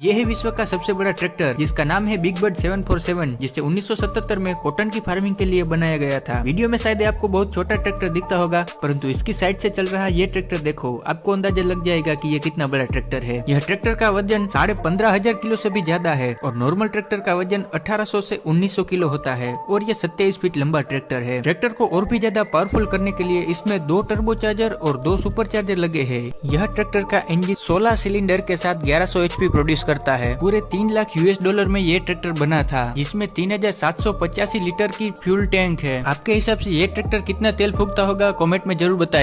ये है विश्व का सबसे बड़ा ट्रैक्टर जिसका नाम है बिग बर्ड 747, जिसे 1977 में कॉटन की फार्मिंग के लिए बनाया गया था। वीडियो में शायद आपको बहुत छोटा ट्रैक्टर दिखता होगा, परंतु इसकी साइड से चल रहा ये ट्रैक्टर देखो, आपको अंदाजा लग जाएगा कि ये कितना बड़ा ट्रैक्टर है। यह ट्रैक्टर का वजन 15,500 किलो से भी ज्यादा है और नॉर्मल ट्रैक्टर का वजन 1800 से 1900 किलो होता है और ये 27 फीट लंबा ट्रैक्टर है। ट्रैक्टर को और भी ज्यादा पावरफुल करने के लिए इसमें 2 टर्बोचार्जर और 2 सुपरचार्जर लगे हैं। यह ट्रैक्टर का इंजन 16 सिलेंडर के साथ 1100 HP प्रोड्यूस करता है। पूरे 3 लाख $US में ये ट्रैक्टर बना था, जिसमें 3785 लीटर की फ्यूल टैंक है। आपके हिसाब से ये ट्रैक्टर कितना तेल फूकता होगा, कमेंट में जरूर बताएं।